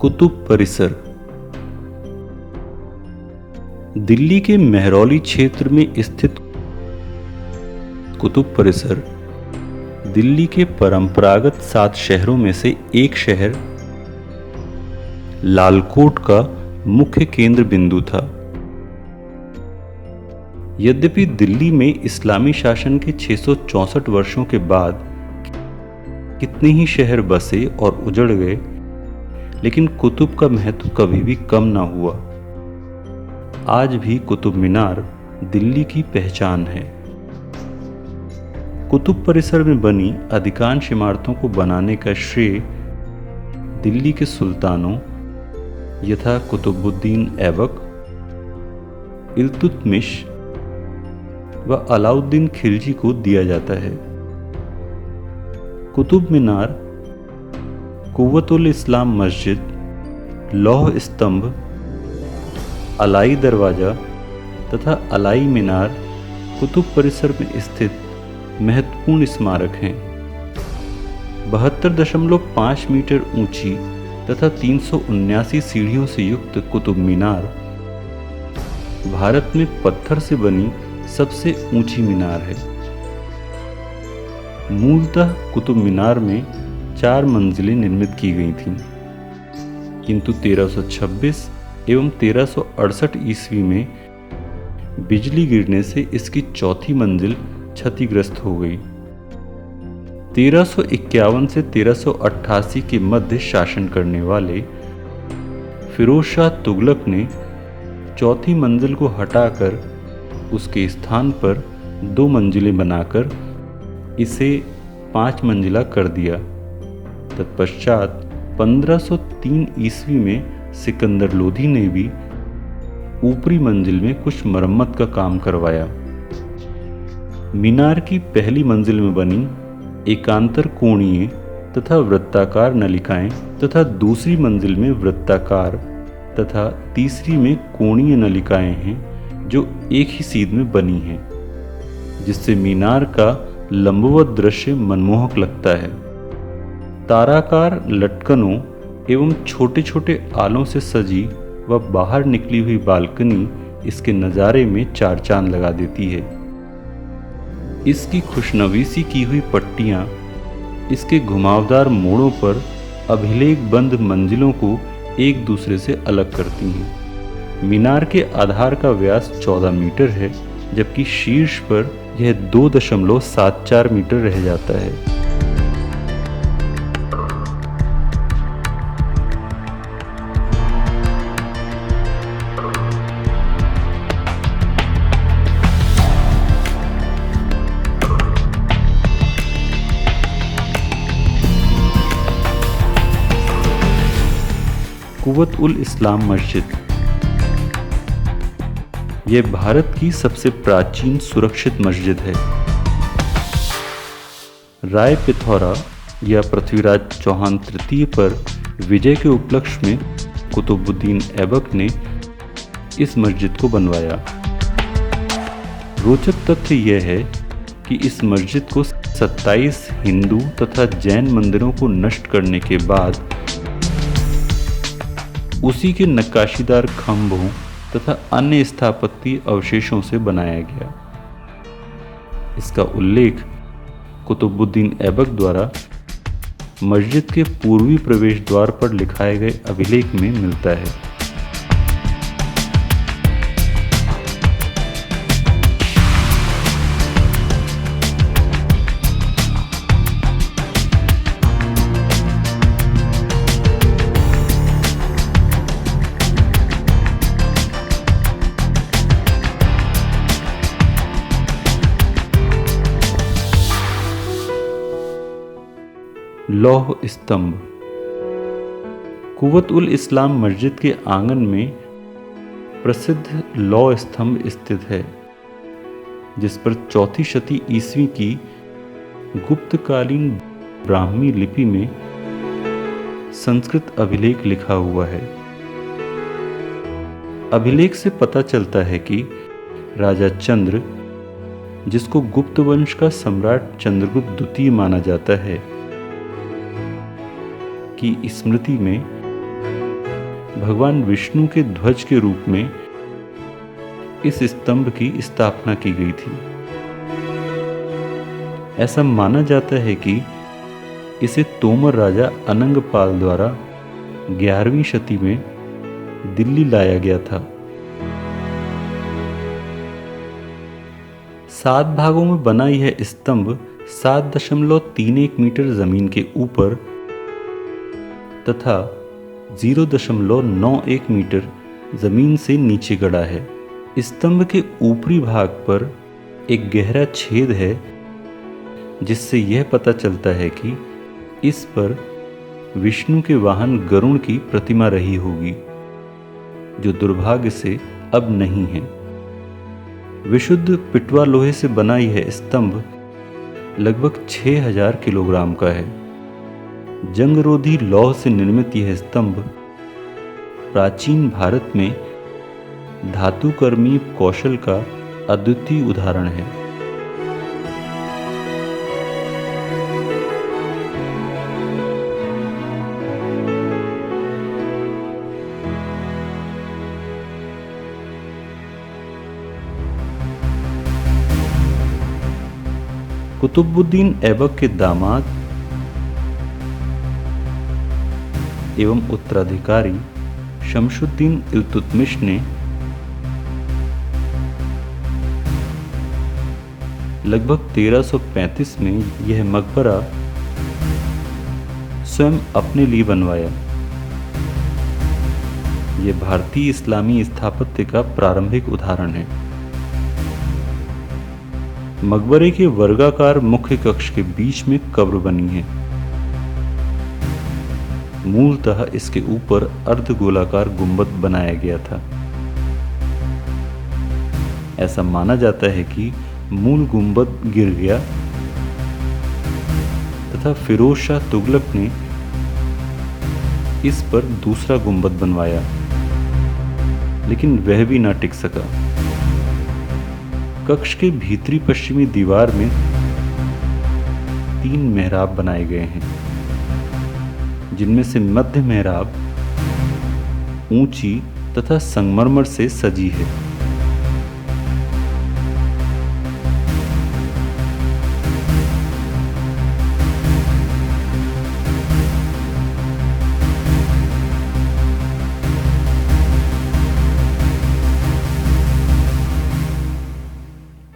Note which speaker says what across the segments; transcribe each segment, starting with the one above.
Speaker 1: कुतुब परिसर दिल्ली के मेहरौली क्षेत्र में स्थित कुतुब परिसर दिल्ली के परंपरागत 7 शहरों में से एक शहर लालकोट का मुख्य केंद्र बिंदु था। यद्यपि दिल्ली में इस्लामी शासन के 664 वर्षों के बाद कितने ही शहर बसे और उजड़ गए, लेकिन कुतुब का महत्व कभी भी कम ना हुआ। आज भी कुतुब मीनार दिल्ली की पहचान है। कुतुब परिसर में बनी अधिकांश इमारतों को बनाने का श्रेय दिल्ली के सुल्तानों यथा कुतुबुद्दीन ऐबक, इल्तुतमिश व अलाउद्दीन खिलजी को दिया जाता है। कुतुब मीनार, कुव्वतुल इस्लाम मस्जिद, लौह स्तंभ, अलाई दरवाजा तथा अलाई मीनार कुतुब परिसर में स्थित महत्वपूर्ण स्मारक हैं। 72.5 मीटर ऊंची तथा 379 सीढ़ियों से युक्त कुतुब मीनार भारत में पत्थर से बनी सबसे ऊंची मीनार है। मूलतः कुतुब मीनार में 4 मंजिलें निर्मित की गई थीं, किंतु 1326 एवं 1368 ईस्वी में बिजली गिरने से इसकी चौथी मंजिल क्षतिग्रस्त हो गई। 1351 से 1388 के मध्य शासन करने वाले फिरोज शाह तुगलक ने चौथी मंजिल को हटाकर उसके स्थान पर 2 मंजिलें बनाकर इसे 5 मंजिला कर दिया। तत्पश्चात 1503 ईस्वी में सिकंदर लोधी ने भी ऊपरी मंजिल में कुछ मरम्मत का काम करवाया। मीनार की पहली मंजिल में बनी एकांतर कोणीय तथा वृत्ताकार नलिकाएं तथा दूसरी मंजिल में वृत्ताकार तथा तीसरी में कोणीय नलिकाएं हैं जो एक ही सीध में बनी हैं, जिससे मीनार का लंबवत दृश्य मनमोहक लगता है। ताराकार लटकनों एवं छोटे छोटे आलों से सजी व बाहर निकली हुई बालकनी इसके नज़ारे में 4 चांद लगा देती है। इसकी खुशनवीसी की हुई पट्टियाँ इसके घुमावदार मोड़ों पर अभिलेखबंद मंजिलों को एक दूसरे से अलग करती हैं। मीनार के आधार का व्यास 14 मीटर है, जबकि शीर्ष पर यह 2.74 मीटर रह जाता है। कुव्वतुल इस्लाम मस्जिद यह भारत की सबसे प्राचीन सुरक्षित मस्जिद है। राय पिथौरा या पृथ्वीराज चौहान तृतीय पर विजय के उपलक्ष्य में कुतुबुद्दीन ऐबक ने इस मस्जिद को बनवाया। रोचक तथ्य यह है कि इस मस्जिद को 27 हिंदू तथा जैन मंदिरों को नष्ट करने के बाद उसी के नक्काशीदार खंभों तथा अन्य स्थापत्य अवशेषों से बनाया गया। इसका उल्लेख कुतुबुद्दीन ऐबक द्वारा मस्जिद के पूर्वी प्रवेश द्वार पर लिखाए गए अभिलेख में मिलता है। लौह स्तंभ कुव्वतुल इस्लाम मस्जिद के आंगन में प्रसिद्ध लौह स्तंभ स्थित है, जिस पर 4वीं शती ईस्वी की गुप्तकालीन ब्राह्मी लिपि में संस्कृत अभिलेख लिखा हुआ है। अभिलेख से पता चलता है कि राजा चंद्र, जिसको गुप्त वंश का सम्राट चंद्रगुप्त द्वितीय माना जाता है, की स्मृति में भगवान विष्णु के ध्वज के रूप में इस स्तंभ की स्थापना की गई थी। ऐसा माना जाता है कि इसे तोमर राजा अनंगपाल द्वारा 11वीं शती में दिल्ली लाया गया था। 7 भागों में बना यह स्तंभ 7.31 मीटर जमीन के ऊपर तथा 0.91 मीटर जमीन से नीचे गड़ा है। स्तंभ के ऊपरी भाग पर एक गहरा छेद है, जिससे यह पता चलता है कि इस पर विष्णु के वाहन गरुड़ की प्रतिमा रही होगी, जो दुर्भाग्य से अब नहीं है। विशुद्ध पिटवा लोहे से बना यह स्तंभ लगभग 6000 किलोग्राम का है। जंगरोधी लौह से निर्मित यह स्तंभ प्राचीन भारत में धातुकर्मी कौशल का अद्वितीय उदाहरण है। कुतुबुद्दीन ऐबक के दामाद एवं उत्तराधिकारी शमशुद्दीन इल्तुतमिश ने लगभग 1335 में यह मकबरा स्वयं अपने लिए बनवाया। यह भारतीय इस्लामी स्थापत्य का प्रारंभिक उदाहरण है। मकबरे के वर्गाकार मुख्य कक्ष के बीच में कब्र बनी है। मूलतः इसके ऊपर अर्धगोलाकार गुंबद बनाया गया था। ऐसा माना जाता है कि मूल गुंबद गिर गया तथा फिरोज शाह तुगलक ने इस पर दूसरा गुंबद बनवाया, लेकिन वह भी ना टिक सका। कक्ष के भीतरी पश्चिमी दीवार में 3 मेहराब बनाए गए हैं, जिनमें से मध्य मेहराब ऊंची तथा संगमरमर से सजी है।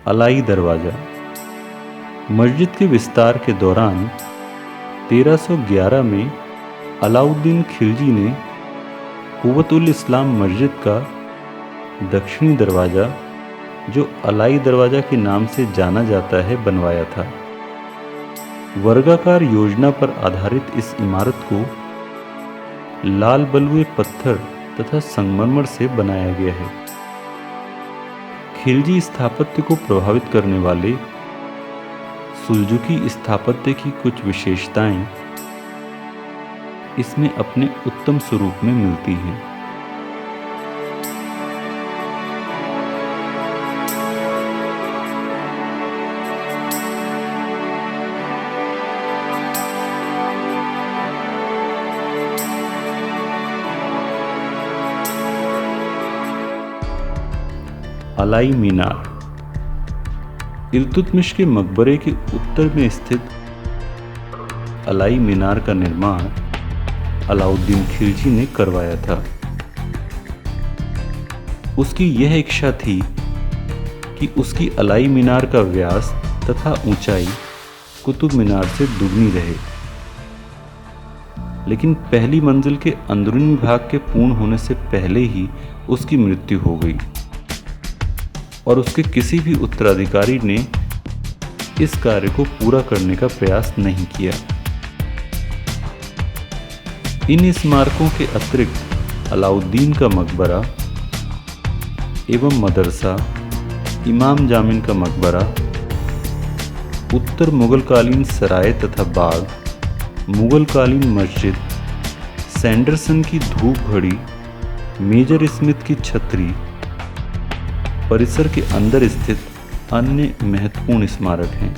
Speaker 1: अलाई दरवाजा। मस्जिद के विस्तार के दौरान 1311 में अलाउद्दीन खिलजी ने कुव्वतुल इस्लाम मस्जिद का दक्षिणी दरवाजा, जो अलाई दरवाजा के नाम से जाना जाता है, बनवाया था। वर्गाकार योजना पर आधारित इस इमारत को लाल बलुए पत्थर तथा संगमरमर से बनाया गया है। खिलजी स्थापत्य को प्रभावित करने वाले सुल्जुकी स्थापत्य की कुछ विशेषताएं इसमें अपने उत्तम स्वरूप में मिलती हैं। अलाई मीनार। इल्तुतमिश के मकबरे के उत्तर में स्थित अलाई मीनार का निर्माण अलाउद्दीन खिलजी ने करवाया था। उसकी यह इच्छा थी कि उसकी अलाई मीनार का व्यास तथा ऊंचाई कुतुब मीनार से दुगनी रहे, लेकिन पहली मंजिल के अंदरूनी भाग के पूर्ण होने से पहले ही उसकी मृत्यु हो गई और उसके किसी भी उत्तराधिकारी ने इस कार्य को पूरा करने का प्रयास नहीं किया। इन स्मारकों के अतिरिक्त अलाउद्दीन का मकबरा एवं मदरसा, इमाम जामिन का मकबरा, उत्तर मुगलकालीन सराय तथा बाग, मुगलकालीन मस्जिद, सैंडरसन की धूप घड़ी, मेजर स्मिथ की छतरी, परिसर के अंदर स्थित अन्य महत्वपूर्ण स्मारक हैं।